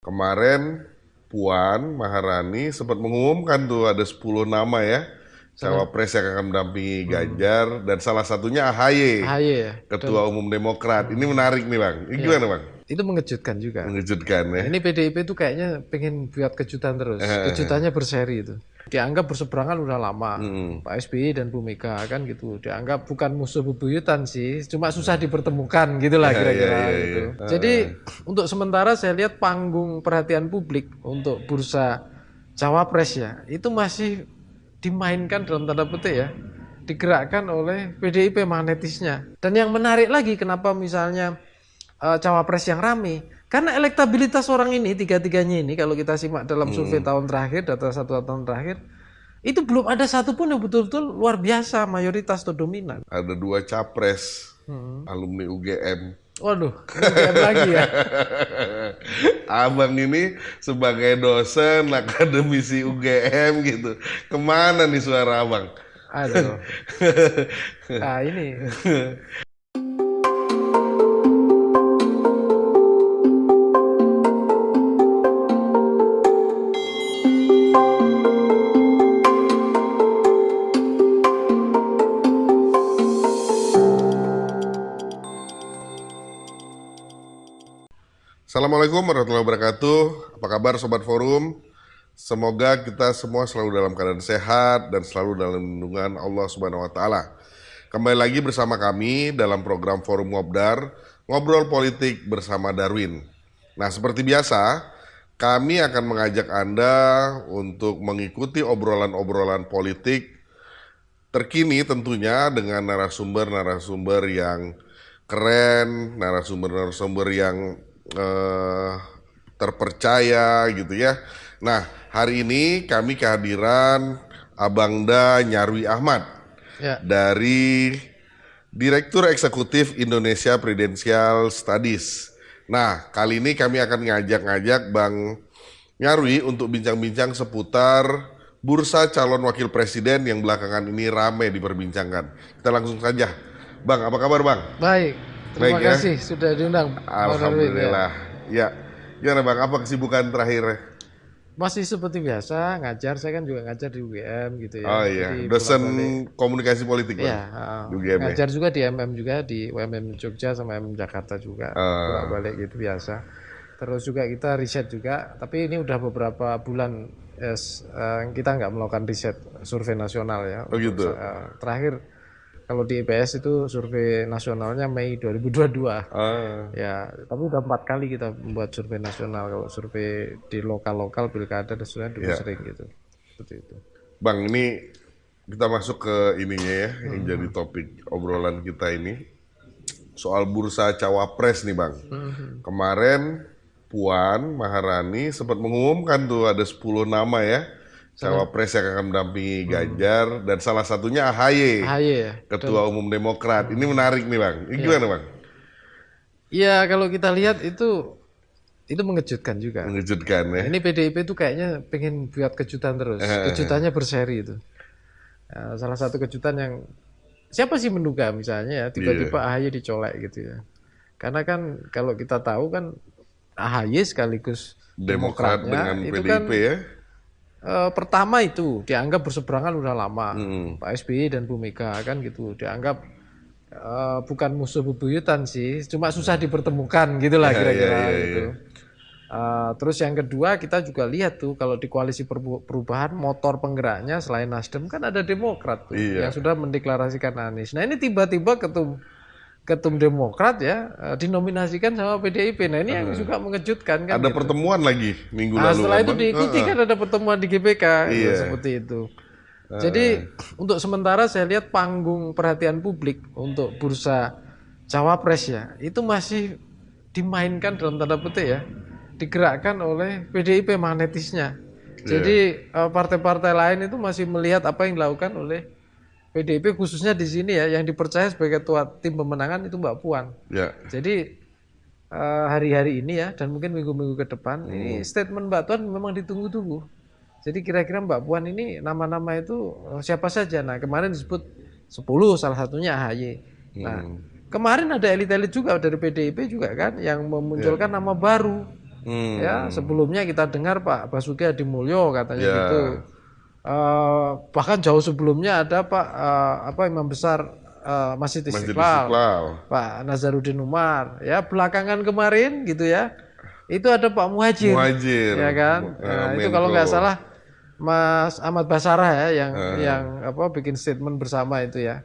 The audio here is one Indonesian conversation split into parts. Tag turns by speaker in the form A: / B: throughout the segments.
A: Kemarin Puan Maharani sempat mengumumkan tuh ada 10 nama ya cawapres yang akan mendampingi Ganjar dan salah satunya AHY,
B: AHY ya.
A: Ketua Umum Demokrat. Ini menarik nih Bang. Ini gimana Bang?
B: Itu mengejutkan juga.
A: Mengejutkan ya.
B: Ini PDIP itu kayaknya pengen buat kejutan terus. Kejutannya berseri itu. Dianggap berseberangan udah lama. Pak SBY dan Bu Mega kan gitu. Dianggap bukan musuh bebuyutan sih, cuma susah dipertemukan gitulah kira-kira gitu. Jadi untuk sementara saya lihat panggung perhatian publik untuk bursa cawapres ya, itu masih dimainkan dalam tanda petik ya, digerakkan oleh PDIP magnetisnya. Dan yang menarik lagi kenapa misalnya cawapres yang rame, karena elektabilitas orang ini tiga-tiganya ini kalau kita simak dalam survei tahun terakhir, data 1 tahun terakhir, itu belum ada satupun yang betul-betul luar biasa mayoritas atau dominan.
A: Ada 2 capres alumni UGM.
B: Waduh, UGM lagi ya.
A: Abang ini sebagai dosen akademisi UGM gitu. Kemana nih suara abang?
B: Aduh. Nah ini.
A: Assalamualaikum warahmatullahi wabarakatuh. Apa kabar Sobat Forum? Semoga kita semua selalu dalam keadaan sehat dan selalu dalam lindungan Allah Subhanahu wa taala. Kembali lagi bersama kami dalam program Forum Ngobdar, ngobrol politik bersama Darwin. Nah, seperti biasa, kami akan mengajak Anda untuk mengikuti obrolan-obrolan politik terkini tentunya dengan narasumber-narasumber yang keren, narasumber-narasumber yang terpercaya gitu ya. Nah, hari ini kami kehadiran Abangda Nyarwi Ahmad dari Direktur Eksekutif Indonesia Prudential Studies. Nah, kali ini kami akan ngajak Bang Nyarwi untuk bincang-bincang seputar bursa calon wakil presiden yang belakangan ini ramai diperbincangkan. Kita langsung saja. Bang, apa kabar Bang?
B: Baik. Terima kasih sudah diundang.
A: Alhamdulillah. Ya. Gimana Bang, apa kesibukan terakhir?
B: Masih seperti biasa, ngajar. Saya kan juga ngajar di UGM gitu ya.
A: Oh iya, dosen komunikasi politik Bang?
B: Iya,
A: di UGM
B: ngajar juga di MM juga, di UMM Jogja sama MM Jakarta juga. Bolak-balik gitu biasa. Terus juga kita riset juga, tapi ini udah beberapa bulan kita nggak melakukan riset survei nasional ya.
A: Oh gitu.
B: Terakhir kalau di IPS itu survei nasionalnya Mei 2022. Ya, tapi udah 4 kali kita membuat survei nasional. Kalau survei di lokal-lokal pilkada dan sudah dulu sering gitu. Seperti itu.
A: Bang, ini kita masuk ke ininya ya, yang jadi topik obrolan kita ini. Soal bursa cawapres nih Bang. Kemarin Puan Maharani sempat mengumumkan tuh ada 10 nama ya cawapres yang akan mendampingi Ganjar dan salah satunya AHY
B: ya.
A: Ketua Umum Demokrat. Ini menarik nih Bang. Ini gimana Bang?
B: Iya, kalau kita lihat itu mengejutkan juga.
A: Mengejutkan ya.
B: Ini PDIP itu kayaknya pengen buat kejutan terus. Kejutannya berseri itu. Salah satu kejutan yang siapa sih menduga misalnya ya tiba-tiba AHY dicolek gitu ya. Karena kan kalau kita tahu kan AHY sekaligus
A: Demokrat dengan
B: itu
A: PDIP
B: kan,
A: ya.
B: Pertama itu dianggap berseberangan udah lama. Pak SBY dan Bu Mega kan gitu. Dianggap bukan musuh bebuyutan sih, cuma susah dipertemukan gitulah kira-kira gitu. Terus yang kedua kita juga lihat tuh kalau di koalisi perubahan motor penggeraknya selain Nasdem kan ada Demokrat tuh, yang sudah mendeklarasikan Anies. Nah ini tiba-tiba ketum Demokrat ya dinominasikan sama PDIP. Nah ini yang juga mengejutkan kan.
A: Ada gitu. Pertemuan lagi minggu lalu.
B: Setelah itu diikuti kan ada pertemuan di GBK gitu, seperti itu. Jadi untuk sementara saya lihat panggung perhatian publik untuk bursa cawapres ya itu masih dimainkan dalam tanda petik ya, digerakkan oleh PDIP magnetisnya. Jadi partai-partai lain itu masih melihat apa yang dilakukan oleh PDIP khususnya di sini ya, yang dipercaya sebagai ketua tim pemenangan itu Mbak Puan. Jadi hari-hari ini ya dan mungkin minggu-minggu ke depan ini statement Mbak Puan memang ditunggu-tunggu. Jadi kira-kira Mbak Puan ini nama-nama itu siapa saja. Nah kemarin disebut 10 salah satunya AHY. Nah kemarin ada elit-elit juga dari PDIP juga kan yang memunculkan nama baru Ya, sebelumnya kita dengar Pak Basuki Hadimulyo katanya gitu. Bahkan jauh sebelumnya ada Imam Besar Masjid Istiqlal, Pak Nazarudin Umar. Ya, belakangan kemarin gitu ya. Itu ada Pak Muhadjir. Ya kan? Itu kalau nggak salah Mas Ahmad Basarah ya yang bikin statement bersama itu ya.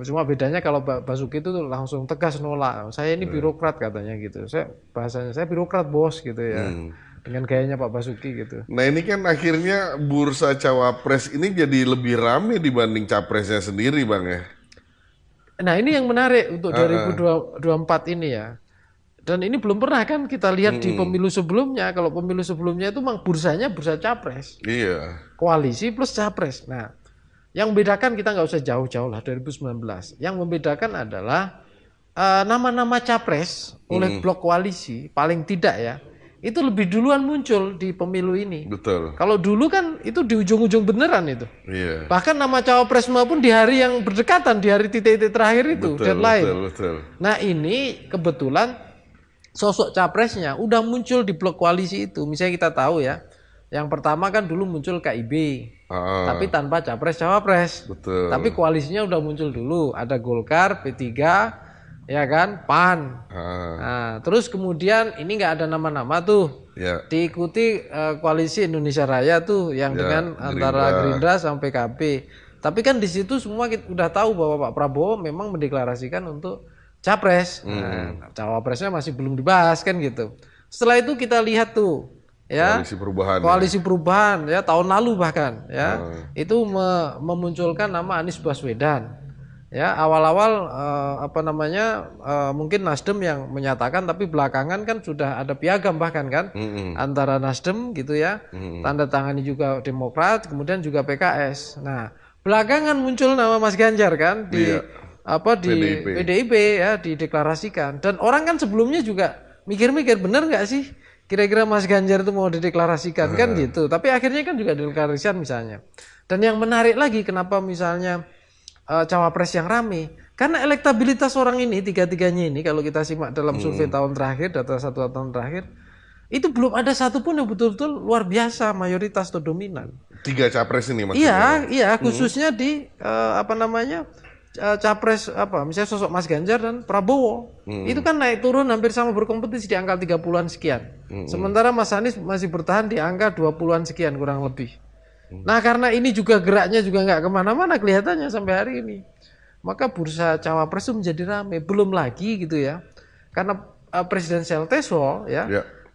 B: Cuma bedanya kalau Basuki itu langsung tegas nolak. Saya ini birokrat katanya gitu. Bahasanya saya birokrat bos gitu ya. Dengan gayanya Pak Basuki gitu.
A: Nah ini kan akhirnya bursa cawapres ini jadi lebih ramai dibanding capresnya sendiri Bang ya.
B: Nah ini yang menarik untuk 2024 ini ya. Dan ini belum pernah kan kita lihat di pemilu sebelumnya. Kalau pemilu sebelumnya itu memang bursanya bursa capres.
A: Iya.
B: Koalisi plus capres. Nah, yang membedakan kita nggak usah jauh-jauh lah 2019. Yang membedakan adalah nama-nama capres oleh blok koalisi paling tidak ya. Itu lebih duluan muncul di pemilu ini.
A: Betul.
B: Kalau dulu kan itu di ujung-ujung beneran itu.
A: Iya.
B: Bahkan nama cawapres maupun di hari yang berdekatan, di hari titik-titik terakhir itu, deadline.
A: Betul.
B: Nah ini kebetulan sosok capresnya udah muncul di blok koalisi itu. Misalnya kita tahu ya, yang pertama kan dulu muncul KIB, tapi tanpa capres-cawapres.
A: Betul.
B: Tapi koalisinya udah muncul dulu, ada Golkar, P3, ya kan, PAN. Nah, terus kemudian ini nggak ada nama-nama tuh, diikuti koalisi Indonesia Raya tuh, yang dengan antara Gerindra sampai PKB. Tapi kan di situ semua kita udah tahu bahwa Pak Prabowo memang mendeklarasikan untuk capres. Nah, cawapresnya masih belum dibahas kan gitu. Setelah itu kita lihat tuh ya koalisi perubahan ya tahun lalu bahkan ya itu memunculkan nama Anies Baswedan. Ya awal-awal mungkin Nasdem yang menyatakan, tapi belakangan kan sudah ada piagam bahkan kan antara Nasdem gitu ya, tanda tangani juga Demokrat, kemudian juga PKS. Nah belakangan muncul nama Mas Ganjar kan di PDIP ya dideklarasikan, dan orang kan sebelumnya juga mikir-mikir bener nggak sih kira-kira Mas Ganjar itu mau dideklarasikan kan gitu, tapi akhirnya kan juga dideklarasikan misalnya. Dan yang menarik lagi kenapa misalnya cawapres yang rame, karena elektabilitas orang ini tiga-tiganya ini kalau kita simak dalam survei tahun terakhir, data 1 tahun terakhir itu belum ada satupun yang betul-betul luar biasa mayoritas atau dominan.
A: 3 capres ini maksudnya?
B: Iya khususnya di capres misalnya sosok Mas Ganjar dan Prabowo itu kan naik turun hampir sama berkompetisi di angka 30-an sekian. Sementara Mas Anies masih bertahan di angka 20-an sekian kurang lebih. Nah karena ini juga geraknya juga nggak kemana-mana kelihatannya sampai hari ini, maka bursa cawapres itu menjadi ramai. Belum lagi gitu ya, karena presidensial threshold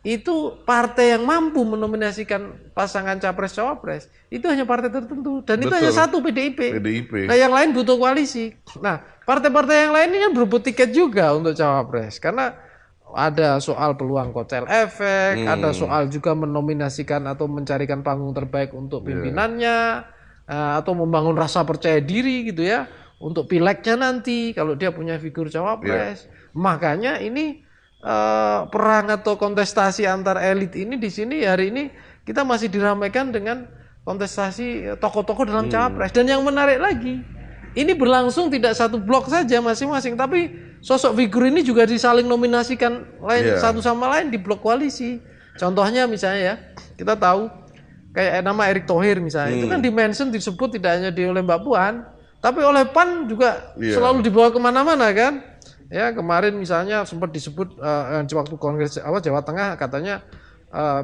B: itu partai yang mampu menominasikan pasangan capres-cawapres itu hanya partai tertentu, dan itu hanya satu, PDIP. Nah yang lain butuh koalisi. Nah partai-partai yang lain ini kan berebut tiket juga untuk cawapres, karena ada soal peluang kotel efek, ada soal juga menominasikan atau mencarikan panggung terbaik untuk pimpinannya, atau membangun rasa percaya diri gitu ya untuk pileknya nanti kalau dia punya figur cawapres. Makanya ini perang atau kontestasi antar elit ini di sini hari ini kita masih diramaikan dengan kontestasi tokoh-tokoh dalam cawapres. Dan yang menarik lagi, ini berlangsung tidak satu blok saja masing-masing, tapi sosok figur ini juga disaling nominasikan satu sama lain di blok koalisi. Contohnya misalnya ya, kita tahu kayak nama Erick Thohir misalnya, itu kan di-mention disebut tidak hanya oleh Mbak Puan, tapi oleh PAN juga selalu dibawa kemana-mana kan. Ya kemarin misalnya sempat disebut waktu kongres Jawa Tengah katanya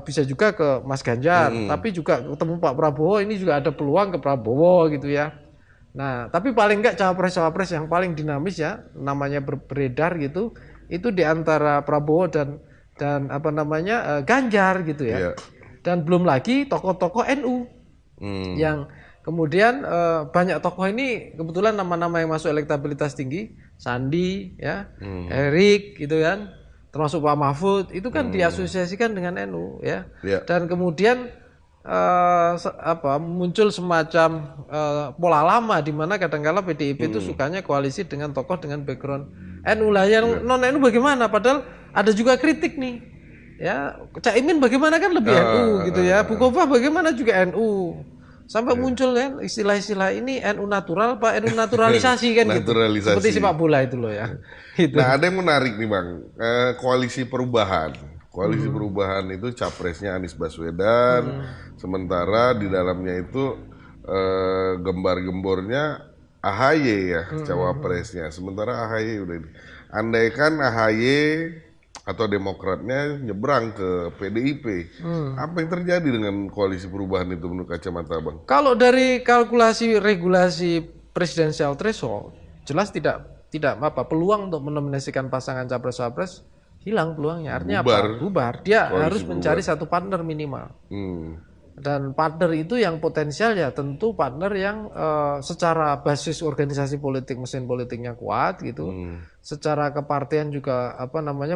B: bisa juga ke Mas Ganjar, tapi juga ketemu Pak Prabowo, ini juga ada peluang ke Prabowo gitu ya. Nah tapi paling enggak cawapres-cawapres yang paling dinamis ya namanya beredar gitu, itu di antara Prabowo dan Ganjar gitu ya. Dan belum lagi tokoh-tokoh NU yang kemudian banyak tokoh ini kebetulan nama-nama yang masuk elektabilitas tinggi, Sandi ya, Erik gitu kan, termasuk Pak Mahfud itu kan diasosiasikan dengan NU ya. Dan kemudian muncul semacam pola lama di mana kadang-kala PDIP itu sukanya koalisi dengan tokoh dengan background NU lah, yang non NU bagaimana, padahal ada juga kritik nih ya, Caimin bagaimana kan lebih NU gitu ya, Bukoba bagaimana juga NU. Sampai muncul kan istilah-istilah ini NU natural, Pak, NU naturalisasi kan gitu. Seperti sepak bola itu loh ya. Gitu.
A: Nah, ada yang menarik nih Bang, koalisi perubahan. Koalisi perubahan itu capresnya Anies Baswedan, sementara di dalamnya itu gembar-gembornya AHY ya, cawapresnya. Sementara AHY udah ini. Andaikan AHY atau Demokratnya nyebrang ke PDIP, apa yang terjadi dengan koalisi perubahan itu menurut kacamata Bang?
B: Kalau dari kalkulasi regulasi presidensial threshold, jelas tidak peluang untuk menominasikan pasangan capres-capres hilang peluangnya. Artinya apa? Bubar. Dia harus mencari satu partner minimal. Dan partner itu yang potensial ya tentu partner yang secara basis organisasi politik, mesin politiknya kuat gitu. Secara kepartian juga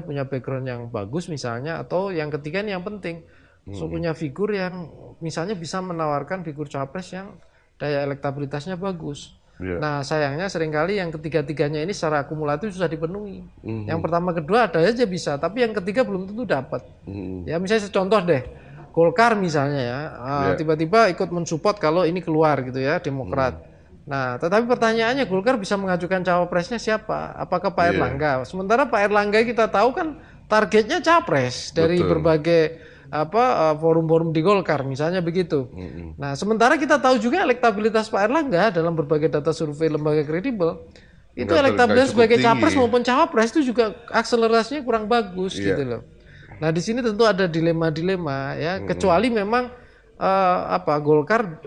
B: punya background yang bagus misalnya, atau yang ketiga ini yang penting. Punya figur yang misalnya bisa menawarkan figur capres yang daya elektabilitasnya bagus. Nah sayangnya seringkali yang ketiga-tiganya ini secara akumulatif susah dipenuhi. Yang pertama kedua ada aja bisa, tapi yang ketiga belum tentu dapat. Ya misalnya contoh deh, Golkar misalnya ya, tiba-tiba ikut mensupport kalau ini keluar gitu ya, Demokrat. Nah tetapi pertanyaannya Golkar bisa mengajukan cawapresnya siapa? Apakah Pak Erlangga? Sementara Pak Erlangga kita tahu kan targetnya capres dari berbagai forum-forum di Golkar misalnya begitu. Nah sementara kita tahu juga elektabilitas Pak Erlangga dalam berbagai data survei lembaga kredibel itu elektabilitas sebagai capres maupun cawapres itu juga akselerasinya kurang bagus gitu loh. Nah di sini tentu ada dilema-dilema ya, kecuali memang Golkar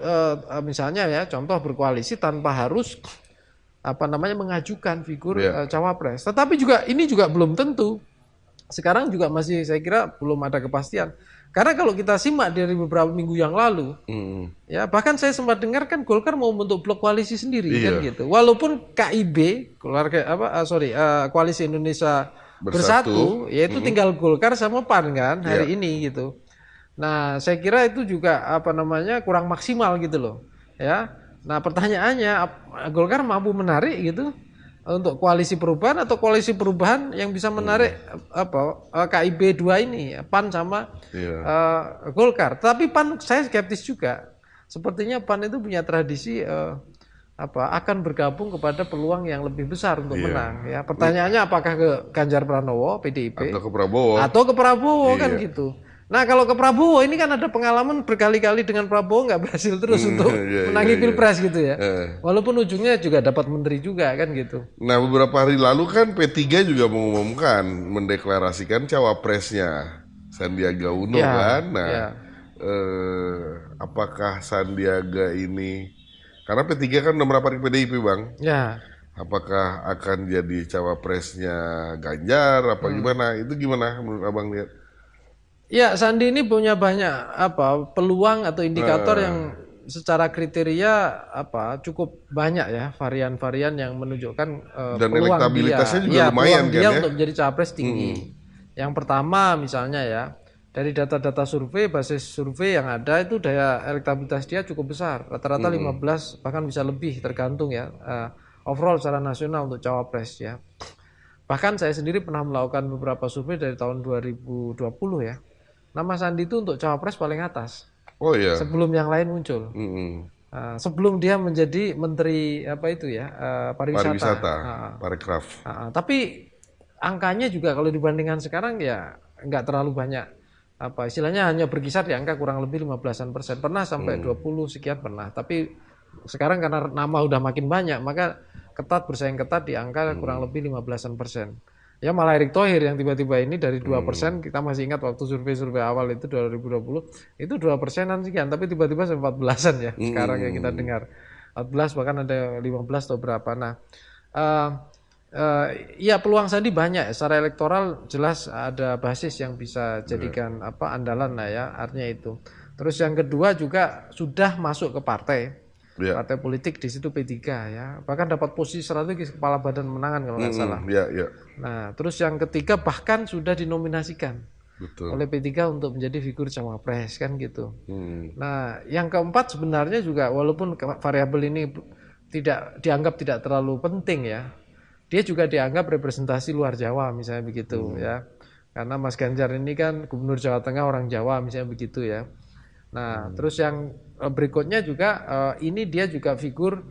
B: misalnya ya contoh berkoalisi tanpa harus mengajukan figur cawapres. Tetapi ini juga belum tentu. Sekarang juga masih saya kira belum ada kepastian. Karena kalau kita simak dari beberapa minggu yang lalu, ya bahkan saya sempat dengar kan Golkar mau membentuk blok koalisi sendiri kan gitu. Walaupun KIB, Koalisi Indonesia Bersatu, yaitu tinggal Golkar sama PAN kan hari ini gitu. Nah saya kira itu juga kurang maksimal gitu loh. Ya. Nah pertanyaannya Golkar mampu menarik gitu untuk koalisi perubahan atau koalisi perubahan yang bisa menarik KIB 2 ini PAN sama Golkar. Tapi PAN saya skeptis juga. Sepertinya PAN itu punya tradisi akan bergabung kepada peluang yang lebih besar untuk menang ya. Pertanyaannya apakah ke Ganjar Pranowo PDIP atau ke Prabowo kan gitu. Nah kalau ke Prabowo ini kan ada pengalaman berkali-kali dengan Prabowo nggak berhasil terus untuk menangi pilpres gitu ya. Walaupun ujungnya juga dapat menteri juga kan gitu.
A: Nah beberapa hari lalu kan P3 juga mengumumkan mendeklarasikan cawapresnya Sandiaga Uno kan. Nah apakah Sandiaga ini, karena P3 kan udah merapat ke PDIP Bang. Apakah akan jadi cawapresnya Ganjar apa gimana? Itu gimana menurut Abang lihat?
B: Ya, Sandi ini punya banyak peluang atau indikator yang secara kriteria cukup banyak ya, varian-varian yang menunjukkan
A: dan
B: peluang
A: elektabilitasnya juga lumayan kan ya
B: untuk menjadi capres tinggi. Yang pertama misalnya ya, dari data-data survei, basis survei yang ada itu daya elektabilitas dia cukup besar, rata-rata 15 bahkan bisa lebih tergantung ya overall secara nasional untuk cawapres ya. Bahkan saya sendiri pernah melakukan beberapa survei dari tahun 2020 ya. Nama Sandi itu untuk cawapres paling atas. Sebelum yang lain muncul. Sebelum dia menjadi menteri pariwisata.
A: Parekraf.
B: Tapi angkanya juga kalau dibandingkan sekarang ya nggak terlalu banyak. Istilahnya hanya berkisar di angka kurang lebih 15%. Pernah sampai 20 sekian pernah. Tapi sekarang karena nama udah makin banyak, maka bersaing ketat di angka kurang lebih 15%. Ya malah Erick Thohir yang tiba-tiba ini dari 2%, kita masih ingat waktu survei-survei awal itu 2020, itu 2%-an sekian, tapi tiba-tiba 14-an ya sekarang yang kita dengar. 14 bahkan ada 15 atau berapa. Nah, ya peluang Sandi banyak, secara elektoral jelas ada basis yang bisa jadikan andalan lah ya, artinya itu. Terus yang kedua juga sudah masuk ke partai. Partai politik di situ P3 ya, bahkan dapat posisi strategis kepala badan pemenangan kalau nggak salah. Nah, terus yang ketiga bahkan sudah dinominasikan oleh P3 untuk menjadi figur cawapres kan gitu. Nah, yang keempat sebenarnya juga walaupun variabel ini dianggap tidak terlalu penting ya, dia juga dianggap representasi luar Jawa misalnya begitu ya, karena Mas Ganjar ini kan Gubernur Jawa Tengah orang Jawa misalnya begitu ya. Nah, terus yang berikutnya juga ini dia juga figur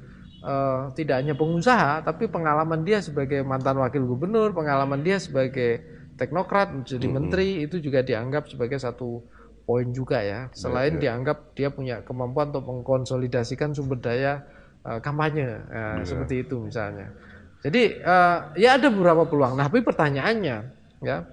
B: tidak hanya pengusaha, tapi pengalaman dia sebagai mantan wakil gubernur, pengalaman dia sebagai teknokrat, menjadi menteri, itu juga dianggap sebagai satu poin juga ya. Selain dianggap dia punya kemampuan untuk mengkonsolidasikan sumber daya kampanye, seperti itu misalnya. Jadi ya ada beberapa peluang. Nah, tapi pertanyaannya ya,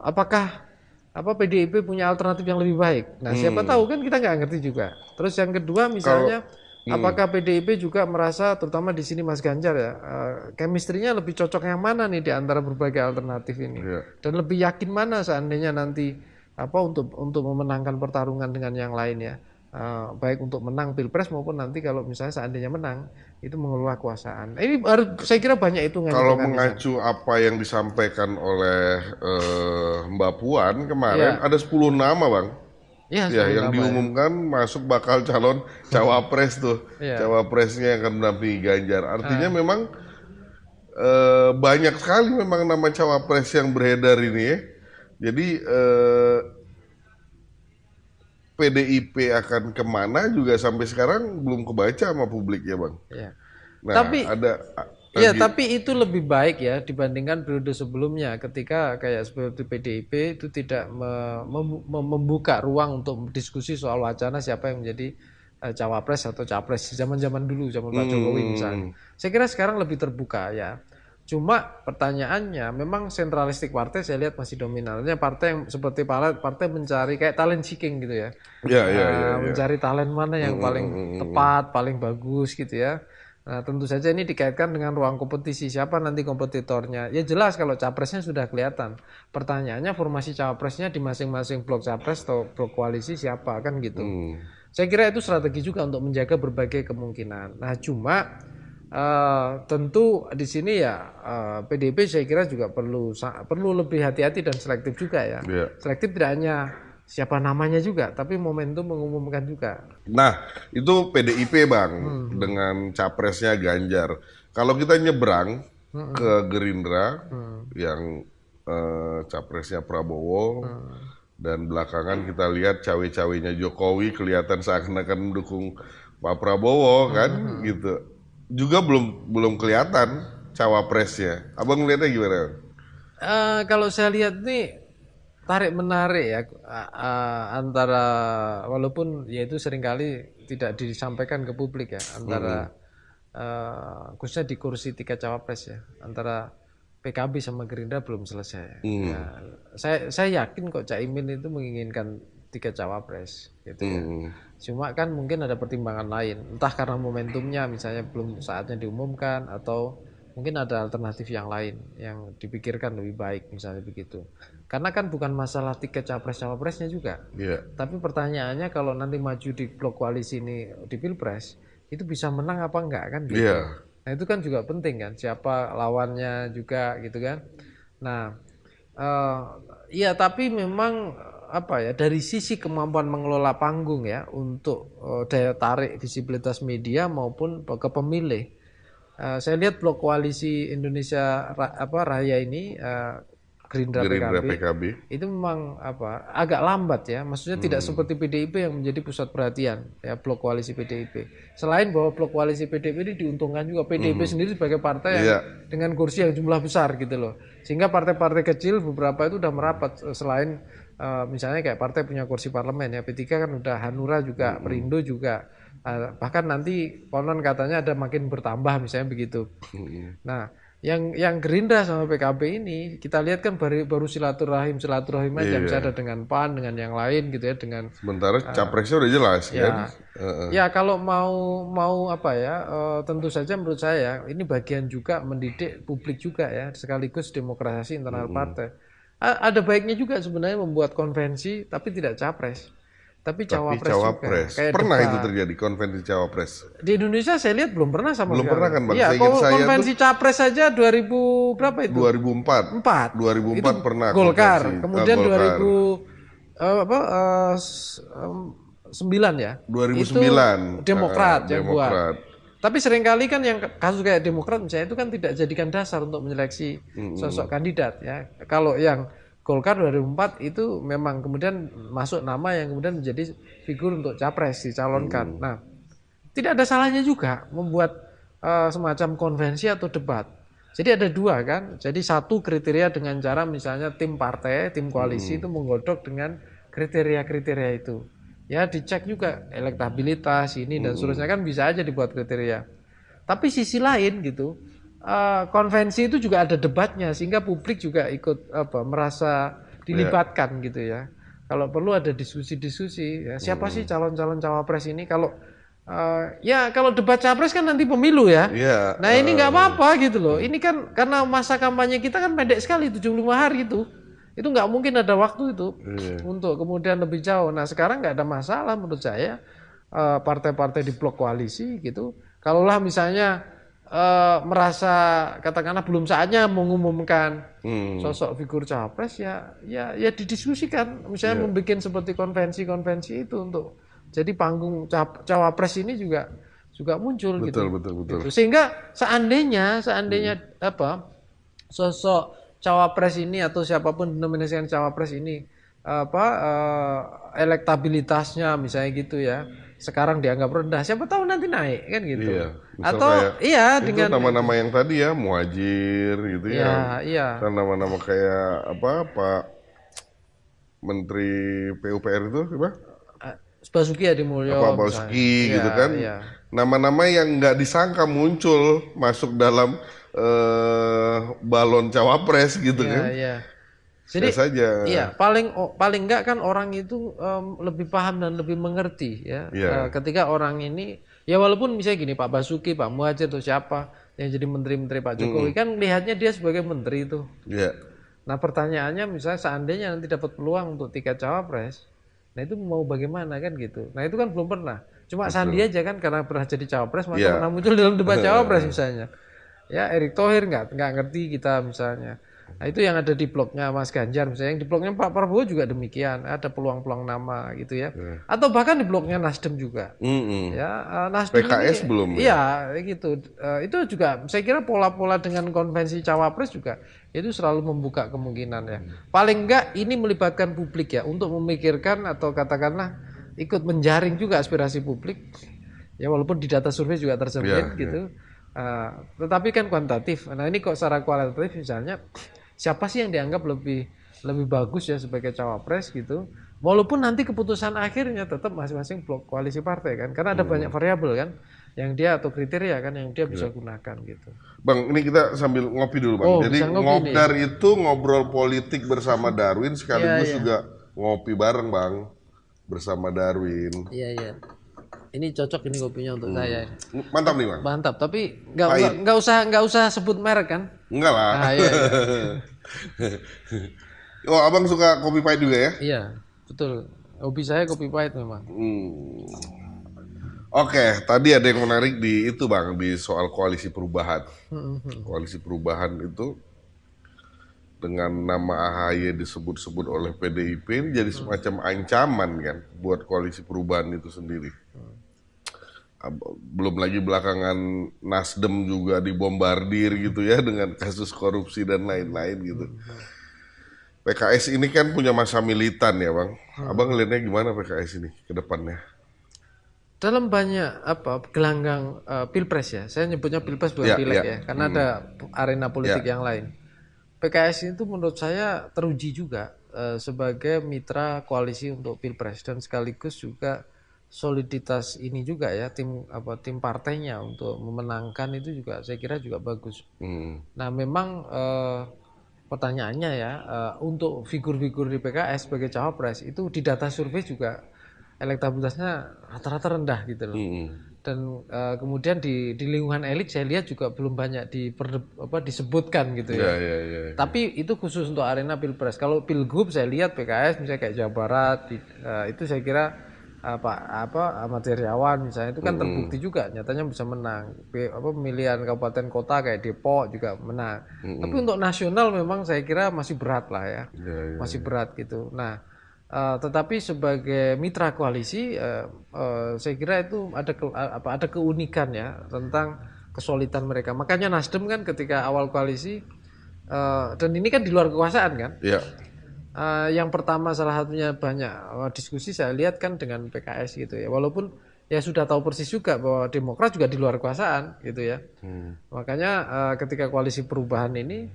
B: apakah PDIP punya alternatif yang lebih baik? Nah, siapa tahu kan kita nggak ngerti juga. Terus yang kedua misalnya, apakah PDIP juga merasa, terutama di sini Mas Ganjar ya, chemistry-nya lebih cocok yang mana nih di antara berbagai alternatif ini? Dan lebih yakin mana seandainya nanti untuk memenangkan pertarungan dengan yang lain ya, baik untuk menang pilpres maupun nanti kalau misalnya seandainya menang itu mengelola kekuasaan. Ini saya kira banyak hitungan.
A: Kalau mengacu apa yang disampaikan oleh Mbak Puan kemarin, ada 10 nama Bang. Ya, yang diumumkan masuk bakal calon cawapres tuh, cawapresnya yang akan mendampingi Ganjar. Artinya memang banyak sekali memang nama cawapres yang beredar ini ya. Jadi PDIP akan kemana juga sampai sekarang belum kebaca sama publik ya Bang. Nah,
B: tapi itu lebih baik ya dibandingkan periode sebelumnya ketika kayak seperti PDIP itu tidak membuka ruang untuk diskusi soal wacana siapa yang menjadi cawapres atau capres zaman-zaman dulu, zaman Pak Jokowi misalnya. Saya kira sekarang lebih terbuka ya. Cuma pertanyaannya memang sentralistik partai saya lihat masih dominan. Artinya partai yang seperti partai mencari kayak talent seeking gitu ya. Mencari talent mana yang paling tepat, paling bagus gitu ya. Nah, tentu saja ini dikaitkan dengan ruang kompetisi. Siapa nanti kompetitornya? Ya jelas kalau capresnya sudah kelihatan. Pertanyaannya formasi capresnya di masing-masing blok capres atau blok koalisi siapa kan gitu. Saya kira itu strategi juga untuk menjaga berbagai kemungkinan. Nah, cuma tentu di sini ya PDIP saya kira juga perlu lebih hati-hati dan selektif juga ya. Selektif tidak hanya siapa namanya juga, tapi momentum mengumumkan juga.
A: Nah, itu PDIP Bang, dengan capresnya Ganjar. Kalau kita nyebrang ke Gerindra, yang capresnya Prabowo, dan belakangan kita lihat cawe-cawenya Jokowi kelihatan seakan-akan mendukung Pak Prabowo kan, gitu. Juga belum kelihatan cawapresnya. Abang melihatnya gimana?
B: Kalau saya lihat nih tarik menarik ya antara, walaupun ya itu seringkali tidak disampaikan ke publik ya, antara khususnya di kursi 3 cawapres ya, antara PKB sama Gerindra belum selesai. Ya, saya yakin kok Caimin itu menginginkan 3 cawapres gitu ya. Cuma kan mungkin ada pertimbangan lain, entah karena momentumnya misalnya belum saatnya diumumkan, atau mungkin ada alternatif yang lain yang dipikirkan lebih baik misalnya begitu. Karena kan bukan masalah tiket capres-cawapresnya juga. Tapi pertanyaannya kalau nanti maju di blok koalisi ini di Pilpres, itu bisa menang apa enggak kan gitu. Nah, itu kan juga penting kan, siapa lawannya juga gitu kan. Nah, ya tapi memang dari sisi kemampuan mengelola panggung ya untuk daya tarik visibilitas media maupun ke pemilih. Saya lihat blok koalisi Indonesia Raya ini Gerindra PKB itu memang agak lambat ya, maksudnya tidak seperti PDIP yang menjadi pusat perhatian ya, blok koalisi PDIP. Selain bahwa blok koalisi PDIP ini diuntungkan juga PDIP sendiri sebagai partai yang dengan kursi yang jumlah besar gitu loh, sehingga partai-partai kecil beberapa itu udah merapat. Selain misalnya kayak partai punya kursi parlemen ya, P3 kan udah, Hanura juga, Perindo juga, bahkan nanti konon katanya ada makin bertambah misalnya begitu. Nah, yang Gerindra sama PKB ini kita lihat kan baru silaturahim aja, misalnya ada dengan PAN, dengan yang lain gitu ya, dengan
A: sementara capresnya udah jelas kan.
B: Ya kalau mau tentu saja menurut saya ini bagian juga mendidik publik juga ya, sekaligus demokrasi internal partai. Ada baiknya juga sebenarnya membuat konvensi tapi tidak capres, tapi cawapres juga.
A: Kayak pernah debat. Itu terjadi konvensi cawapres
B: di Indonesia, saya lihat belum pernah sama
A: belum sekali. Pernah kan Bang?
B: Ya, konvensi capres saja 2000 berapa itu?
A: 2004 itu pernah
B: Golkar, kemudian Golkar. 2009 ya,
A: 2009
B: itu Demokrat yang buat. Tapi seringkali kan yang kasus kayak Demokrat misalnya itu kan tidak jadikan dasar untuk menyeleksi sosok kandidat ya. Kalau yang Golkar 2004 itu memang kemudian masuk nama yang kemudian menjadi figur untuk capres dicalonkan. Nah, tidak ada salahnya juga membuat semacam konvensi atau debat. Jadi ada dua kan. Jadi satu kriteria dengan cara misalnya tim partai, tim koalisi itu menggodok dengan kriteria-kriteria itu. Ya dicek juga elektabilitas ini dan seterusnya kan bisa aja dibuat kriteria. Tapi sisi lain gitu, konvensi itu juga ada debatnya sehingga publik juga ikut merasa dilibatkan gitu ya. Kalau perlu ada diskusi-diskusi. Ya, siapa sih calon-calon cawapres ini? Kalau ya kalau debat capres kan nanti pemilu ya. Nah ini nggak apa-apa gitu loh. Ini kan karena masa kampanye kita kan pendek sekali 75 hari itu. Itu nggak mungkin ada waktu itu untuk kemudian lebih jauh. Nah sekarang nggak ada masalah menurut saya partai-partai di blok koalisi gitu. Kalaulah misalnya merasa katakanlah belum saatnya mengumumkan sosok figur cawapres ya didiskusikan. Misalnya membuat seperti konvensi-konvensi itu untuk jadi panggung cawapres ini juga muncul
A: betul.
B: gitu. Sehingga seandainya sosok cawapres ini atau siapapun denominasikan cawapres ini elektabilitasnya misalnya gitu ya. Sekarang dianggap rendah, siapa tahu nanti naik kan gitu.
A: Iya,
B: atau dengan
A: nama-nama yang tadi ya, Muhajir gitu ya.
B: Iya.
A: Dan nama-nama kayak Pak Menteri PUPR itu apa?
B: Basuki Hadimulyo,
A: Pak Basuki gitu kan. Nama-nama yang nggak disangka muncul masuk dalam balon cawapres gitu kan.
B: Jadi
A: saja.
B: Iya, paling enggak kan orang itu lebih paham dan lebih mengerti ya. Ketika orang ini ya walaupun misalnya gini Pak Basuki, Pak Muhajir atau siapa yang jadi menteri-menteri Pak Jokowi kan lihatnya dia sebagai menteri itu. Nah, pertanyaannya misalnya seandainya nanti dapat peluang untuk tiket cawapres, nah itu mau bagaimana kan gitu. Nah, itu kan belum pernah. Cuma Sandi aja kan karena pernah jadi cawapres maka pernah muncul dalam debat cawapres misalnya. Ya, Erick Thohir nggak ngerti kita misalnya. Nah itu yang ada di blognya Mas Ganjar misalnya, yang di blognya Pak Prabowo juga demikian, ada peluang-peluang nama gitu ya. Atau bahkan di blognya Nasdem juga. Ya, Nasdem
A: PKS
B: ini,
A: belum.
B: Iya, gitu. Itu juga saya kira pola-pola dengan konvensi cawapres juga itu selalu membuka kemungkinan ya. Paling enggak ini melibatkan publik ya untuk memikirkan atau katakanlah ikut menjaring juga aspirasi publik. Ya walaupun di data survei juga tercermin gitu. Tetapi kan kuantitatif. Nah, ini kok secara kualitatif misalnya siapa sih yang dianggap lebih bagus ya sebagai cawapres gitu. Walaupun nanti keputusan akhirnya tetap masing-masing blok koalisi partai kan. Karena ada banyak variabel kan yang dia atau kriteria kan yang dia bisa gunakan gitu.
A: Bang, ini kita sambil ngopi dulu Bang. Jadi ngobdar itu ngobrol politik bersama Darwin sekaligus juga ngopi bareng Bang bersama Darwin.
B: Iya. Ini cocok ini kopinya untuk saya.
A: Mantap nih Bang.
B: Mantap, tapi nggak usah sebut merek kan?
A: Enggak lah.
B: Nah, iya.
A: Oh, Abang suka kopi pahit juga ya?
B: Iya, betul. Hobi saya kopi pahit memang.
A: Oke, tadi ada yang menarik di itu Bang, di soal koalisi perubahan. Koalisi perubahan itu dengan nama AHY disebut-sebut oleh PDIP ini jadi semacam ancaman kan buat koalisi perubahan itu sendiri. Belum lagi belakangan Nasdem juga dibombardir gitu ya dengan kasus korupsi dan lain-lain gitu. PKS ini kan punya masa militan ya Bang. Abang ngeliatnya gimana PKS ini ke depannya?
B: Dalam banyak gelanggang pilpres ya, saya nyebutnya pilpres bukan pileg ya, karena ada arena politik yang lain. PKS itu menurut saya teruji juga sebagai mitra koalisi untuk pilpres dan sekaligus juga soliditas ini juga ya tim partainya untuk memenangkan itu juga saya kira juga bagus. Nah memang pertanyaannya ya untuk figur-figur di PKS sebagai cawapres itu di data survei juga elektabilitasnya rata-rata rendah gitu loh. Dan kemudian di lingkungan elit saya lihat juga belum banyak disebutkan gitu ya. Tapi itu khusus untuk arena pilpres. Kalau pilgub saya lihat PKS misalnya kayak Jawa Barat itu saya kira Ahmad Heriawan misalnya itu kan terbukti juga nyatanya bisa menang. Pemilihan kabupaten kota kayak Depok juga menang. Tapi untuk nasional memang saya kira masih berat lah ya. Masih berat gitu. Nah, tetapi sebagai mitra koalisi saya kira itu ada keunikan ya tentang kesolidan mereka. Makanya Nasdem kan ketika awal koalisi dan ini kan di luar kekuasaan kan. Yang pertama salah satunya banyak diskusi saya lihat kan dengan PKS gitu ya. Walaupun ya sudah tahu persis juga bahwa Demokrat juga di luar kekuasaan gitu ya. Makanya ketika koalisi perubahan ini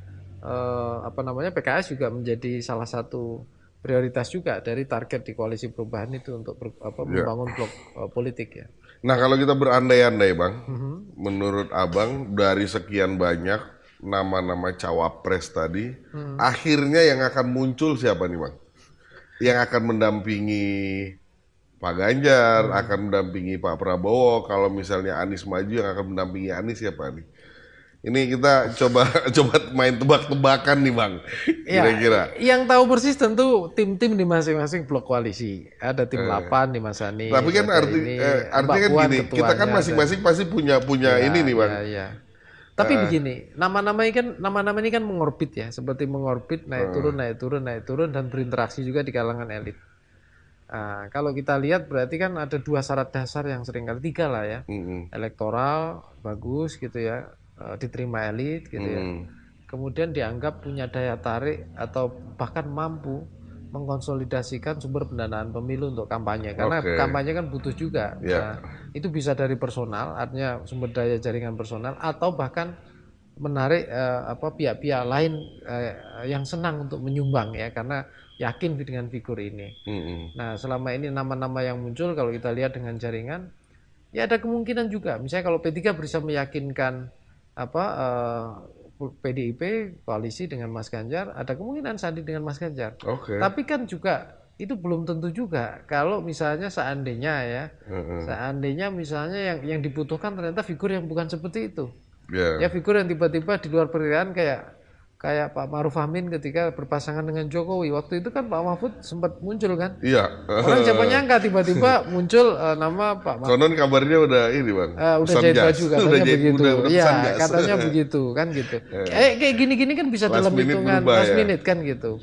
B: PKS juga menjadi salah satu prioritas juga dari target di koalisi perubahan itu untuk membangun blok politik ya.
A: Nah kalau kita berandai-andai Bang, menurut Abang dari sekian banyak nama-nama cawapres tadi, akhirnya yang akan muncul siapa nih Bang? Yang akan mendampingi Pak Ganjar, akan mendampingi Pak Prabowo, kalau misalnya Anies maju yang akan mendampingi Anies siapa nih? Ini kita coba main tebak-tebakan nih Bang, kira-kira.
B: Ya, yang tahu persis tentu tim-tim di masing-masing blok koalisi. Ada tim 8 di Mas Anies.
A: Tapi kan artinya kan gini, kita kan masing-masing pasti punya ya, ini nih Bang.
B: Ya. Tapi begini, nama-nama ini kan mengorbit ya, seperti mengorbit naik turun dan berinteraksi juga di kalangan elit. Kalau kita lihat berarti kan ada 2 syarat dasar yang seringkali 3 lah ya. Elektoral bagus gitu ya. Diterima elit gitu ya. Kemudian dianggap punya daya tarik atau bahkan mampu mengkonsolidasikan sumber pendanaan pemilu untuk kampanye karena kampanye kan butuh juga. Nah, itu bisa dari personal, artinya sumber daya jaringan personal atau bahkan menarik pihak-pihak lain yang senang untuk menyumbang ya karena yakin dengan figur ini. Nah, selama ini nama-nama yang muncul kalau kita lihat dengan jaringan ya ada kemungkinan juga misalnya kalau P3 bisa meyakinkan PDIP koalisi dengan Mas Ganjar, ada kemungkinan Sandi dengan Mas Ganjar. Tapi kan juga itu belum tentu juga. Kalau misalnya seandainya misalnya yang dibutuhkan ternyata figur yang bukan seperti itu. Ya figur yang tiba-tiba di luar perkiraan kayak Pak Ma'ruf Amin ketika berpasangan dengan Jokowi. Waktu itu kan Pak Mahfud sempat muncul kan?
A: Iya.
B: Orang siapa nyangka tiba-tiba muncul nama Pak Mahfud.
A: Konon kabarnya udah ini Bang.
B: Udah jahit baju katanya begitu. Iya, katanya begitu kan gitu. Kayak gini-gini kan bisa dalam hitungan last minute kan gitu.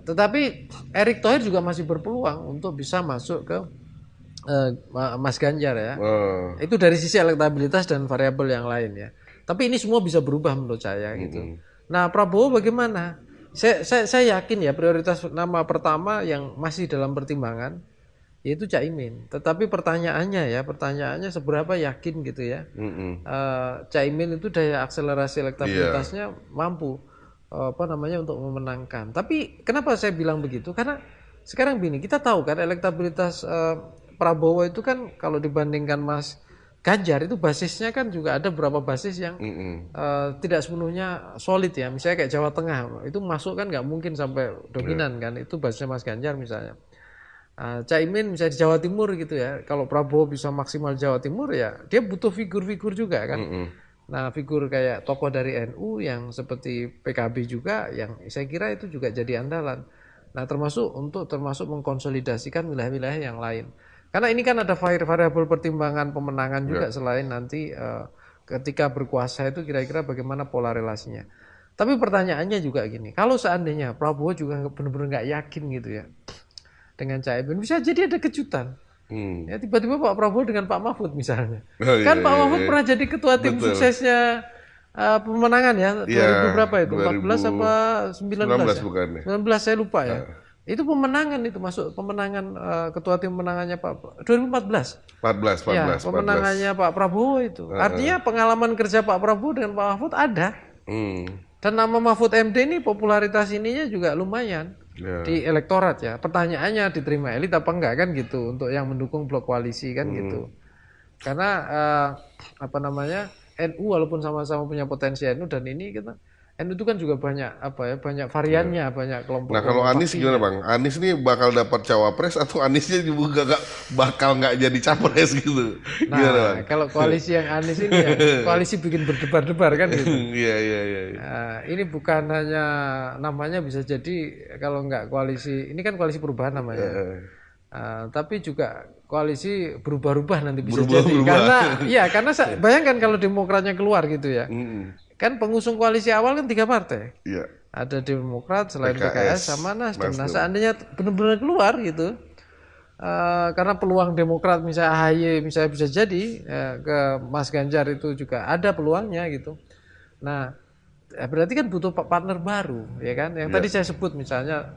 B: Tetapi Erick Thohir juga masih berpeluang untuk bisa masuk ke Mas Ganjar ya. Itu dari sisi elektabilitas dan variabel yang lain ya. Tapi ini semua bisa berubah menurut saya gitu. Nah Prabowo bagaimana? Saya yakin ya prioritas nama pertama yang masih dalam pertimbangan yaitu Caimin. Tetapi pertanyaannya seberapa yakin gitu ya? Caimin itu daya akselerasi elektabilitasnya mampu untuk memenangkan. Tapi kenapa saya bilang begitu? Karena sekarang begini, kita tahu kan elektabilitas Prabowo itu kan kalau dibandingkan Mas Ganjar itu basisnya kan juga ada beberapa basis yang tidak sepenuhnya solid ya. Misalnya kayak Jawa Tengah itu masuk kan nggak mungkin sampai dominan kan. Itu basisnya Mas Ganjar misalnya. Caimin misalnya di Jawa Timur gitu ya. Kalau Prabowo bisa maksimal Jawa Timur ya dia butuh figur-figur juga kan. Nah figur kayak tokoh dari NU yang seperti PKB juga yang saya kira itu juga jadi andalan. Nah termasuk mengkonsolidasikan wilayah-wilayah yang lain. Karena ini kan ada variabel pertimbangan pemenangan juga selain nanti ketika berkuasa itu kira-kira bagaimana pola relasinya. Tapi pertanyaannya juga gini, kalau seandainya Prabowo juga benar-benar nggak yakin gitu ya dengan Caimin, bisa jadi ada kejutan. Ya tiba-tiba Pak Prabowo dengan Pak Mahfud misalnya. Pak Mahfud pernah jadi ketua tim suksesnya pemenangan ya 2000 berapa itu? 14 apa 19
A: bukan ya?
B: 19 saya lupa ya. Itu pemenangan itu masuk pemenangan ketua tim pemenangannya Pak 2014.
A: 14.
B: Pemenangannya Pak Prabowo itu. Artinya pengalaman kerja Pak Prabowo dengan Pak Mahfud ada. Dan nama Mahfud MD ini popularitas ininya juga lumayan di elektorat ya. Pertanyaannya diterima elit apa enggak kan gitu untuk yang mendukung blok koalisi kan gitu. Karena NU walaupun sama-sama punya potensi NU dan ini kita NU itu kan juga banyak variannya, banyak kelompok.
A: Nah kalau Anies gimana Bang? Anies ini bakal dapat cawapres atau Aniesnya juga bakal nggak jadi capres gitu?
B: Nah gimana, Bang? Kalau koalisi yang Anies ini ya koalisi bikin berdebar-debar kan gitu.
A: Iya.
B: Ini bukan hanya namanya bisa jadi kalau nggak koalisi, ini kan koalisi perubahan namanya. Tapi juga koalisi berubah-ubah nanti bisa jadi. Karena bayangkan kalau Demokratnya keluar gitu ya. Kan pengusung koalisi awal kan 3 partai. Ada Demokrat selain PKS sama Nasdem. Nah seandainya benar-benar keluar gitu, karena peluang Demokrat misalnya AHY misalnya bisa jadi ke Mas Ganjar itu juga ada peluangnya gitu. Nah berarti kan butuh partner baru ya kan. Yang tadi saya sebut misalnya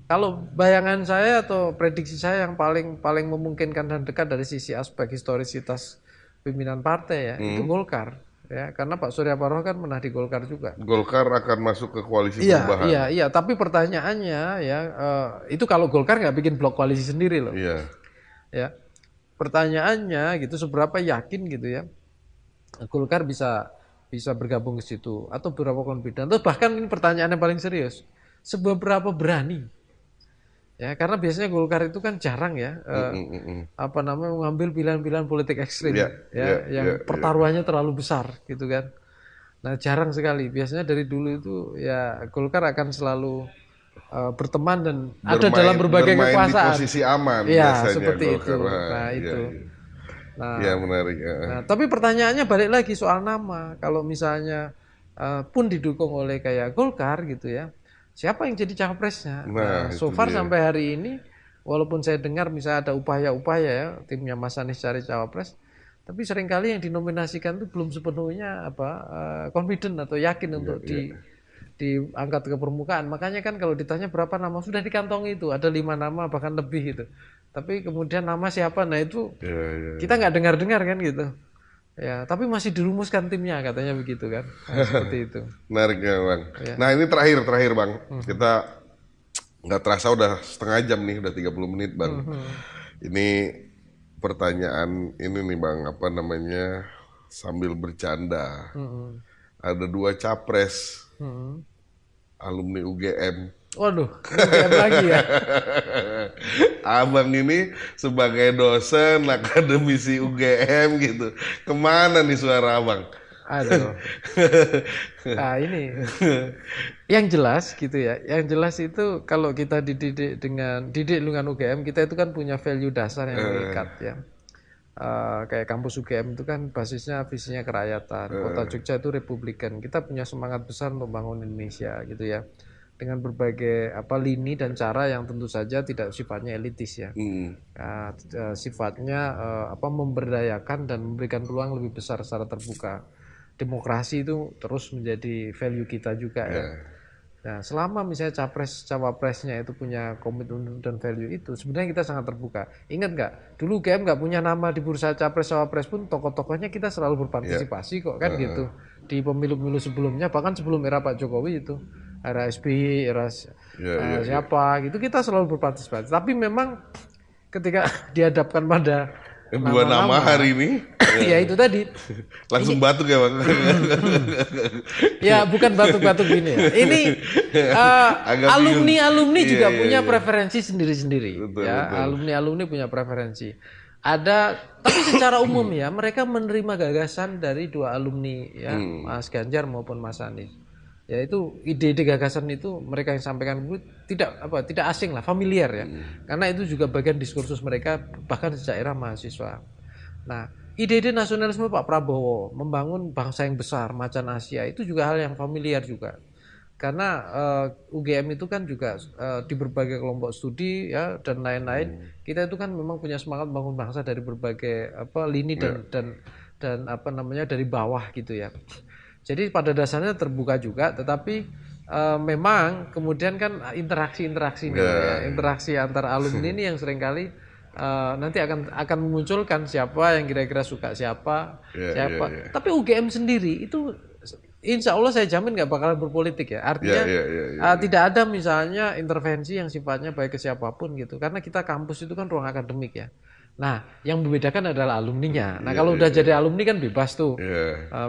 B: Kalau bayangan saya atau prediksi saya yang paling memungkinkan dan dekat dari sisi aspek historisitas pimpinan partai ya, itu Golkar. Ya, karena Pak Surya Paloh kan pernah di Golkar juga.
A: Golkar akan masuk ke koalisi perubahan.
B: Iya. Tapi pertanyaannya ya, itu kalau Golkar nggak bikin blok koalisi sendiri loh.
A: Iya.
B: Ya, pertanyaannya gitu seberapa yakin gitu ya, Golkar bisa bergabung ke situ atau berapa confident. Atau bahkan ini pertanyaan yang paling serius, seberapa berani? Ya, karena biasanya Golkar itu kan jarang ya, mengambil pilihan-pilihan politik ekstrim, yang pertaruhannya terlalu besar, gitu kan. Nah, jarang sekali. Biasanya dari dulu itu ya Golkar akan selalu berteman dan ada dalam berbagai kekuasaan.
A: Di posisi aman.
B: Ya, seperti
A: Golkar.
B: itu. Nah, itu.
A: Nah, menarik.
B: Nah, tapi pertanyaannya balik lagi soal nama. Kalau misalnya pun didukung oleh kayak Golkar gitu ya. Siapa yang jadi cawapresnya? Nah, so far sampai hari ini, walaupun saya dengar misalnya ada upaya-upaya ya, timnya Mas Anies cari cawapres, tapi seringkali yang dinominasikan itu belum sepenuhnya confident atau yakin untuk diangkat ke permukaan. Makanya kan kalau ditanya berapa nama, sudah dikantongi itu, ada 5 nama bahkan lebih gitu. Tapi kemudian nama siapa, nah itu kita nggak dengar-dengar kan gitu. Ya, tapi masih dirumuskan timnya katanya begitu kan. Nah, seperti itu.
A: Menarik ya, Bang. Ya. Nah, ini terakhir Bang. Kita nggak terasa udah setengah jam nih, udah 30 menit, Bang. Ini pertanyaan ini nih, Bang, sambil bercanda. Ada 2 capres. Alumni UGM.
B: Waduh, UGM lagi ya.
A: Abang ini sebagai dosen akademisi UGM gitu. Kemana nih suara abang?
B: Aduh. Nah ini, yang jelas gitu ya. Yang jelas itu kalau kita dididik dengan lingkungan UGM, kita itu kan punya value dasar yang mengikat ya. Kayak kampus UGM itu kan basisnya visinya kerakyatan. Kota Jogja itu republikan. Kita punya semangat besar untuk membangun Indonesia gitu ya. Dengan berbagai lini dan cara yang tentu saja tidak sifatnya elitis ya. Sifatnya memberdayakan dan memberikan peluang lebih besar secara terbuka. Demokrasi itu terus menjadi value kita juga ya. Nah, selama misalnya cawapresnya itu punya komitmen dan value itu, sebenarnya kita sangat terbuka. Ingat nggak? Dulu UGM nggak punya nama di bursa capres-cawapres pun tokoh-tokohnya kita selalu berpartisipasi kok kan gitu. Di pemilu-pemilu sebelumnya, bahkan sebelum era Pak Jokowi itu, era SBY, era siapa gitu, kita selalu berpartisipasi. Tapi memang ketika dihadapkan pada
A: 2 nama hari ini,
B: ya itu tadi.
A: Langsung batuk ya, Bang.
B: Ya bukan batuk-batuk ini ya. Ini alumni juga punya preferensi sendiri-sendiri. Ya, alumni punya preferensi. Tapi secara umum ya, mereka menerima gagasan dari 2 alumni ya, Mas Ganjar maupun Mas Anies. Ya itu ide-ide gagasan itu mereka yang sampaikan itu tidak asing lah, familiar ya. Karena itu juga bagian diskursus mereka bahkan sejak era mahasiswa. Nah, ide-ide nasionalisme Pak Prabowo membangun bangsa yang besar, macan Asia itu juga hal yang familiar juga. Karena UGM itu kan juga di berbagai kelompok studi ya dan lain-lain, kita itu kan memang punya semangat bangun bangsa dari berbagai lini dan dari bawah gitu ya. Jadi pada dasarnya terbuka juga, tetapi memang kemudian kan interaksi antara alumni ini yang seringkali nanti akan memunculkan siapa yang kira-kira suka siapa. Tapi UGM sendiri itu insya Allah saya jamin nggak bakalan berpolitik ya. Artinya tidak ada misalnya intervensi yang sifatnya baik ke siapapun gitu. Karena kita kampus itu kan ruang akademik ya. Nah, yang membedakan adalah alumninya. Nah, kalau udah jadi alumni kan bebas tuh,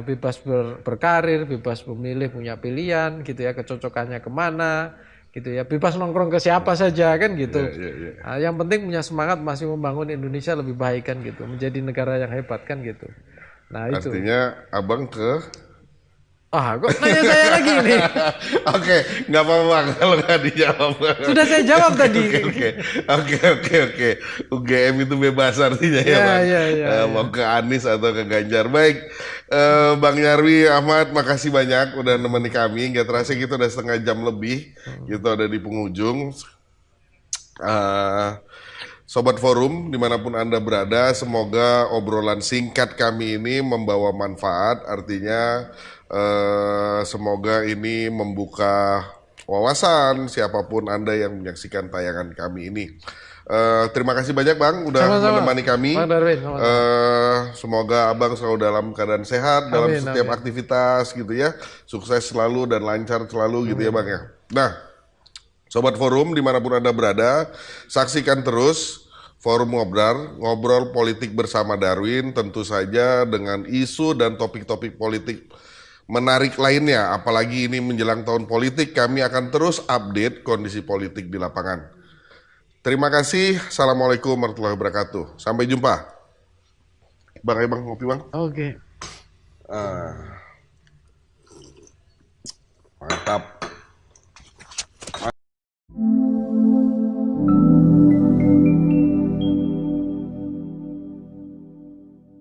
B: bebas berkarir, bebas memilih, punya pilihan, gitu ya, kecocokannya kemana, gitu ya, bebas nongkrong ke siapa saja kan gitu. Nah, yang penting punya semangat masih membangun Indonesia lebih baik kan gitu, menjadi negara yang hebat kan gitu. Nah itu.
A: Artinya abang ke
B: kok nanya saya lagi nih?
A: Oke, nggak apa-apa Bang, kalau nggak dijawab.
B: Sudah saya jawab tadi.
A: Oke. UGM itu bebas artinya ya Bang. Mau ke Anies atau ke Ganjar. Baik, Bang Nyarwi Ahmad, makasih banyak udah nemani kami. Nggak terasa kita udah setengah jam lebih. Kita udah di penghujung. Sobat Forum, dimanapun Anda berada, semoga obrolan singkat kami ini membawa manfaat. Artinya semoga ini membuka wawasan siapapun Anda yang menyaksikan tayangan kami ini. Terima kasih banyak Bang udah
B: Sama-sama.
A: menemani kami.
B: Bang Darwin,
A: Semoga Abang selalu dalam keadaan sehat dalam
B: Amin,
A: setiap
B: amin.
A: aktivitas gitu ya. Sukses selalu dan lancar selalu gitu ya Bang ya. Nah, Sobat Forum dimanapun Anda berada, saksikan terus Forum Ngobrol Politik bersama Darwin, tentu saja dengan isu dan topik-topik politik menarik lainnya. Apalagi ini menjelang tahun politik, kami akan terus update kondisi politik di lapangan. Terima kasih. Assalamualaikum warahmatullahi wabarakatuh. Sampai jumpa. Bang, ayo Bang, ngopi Bang.
B: Oke.
A: Mantap.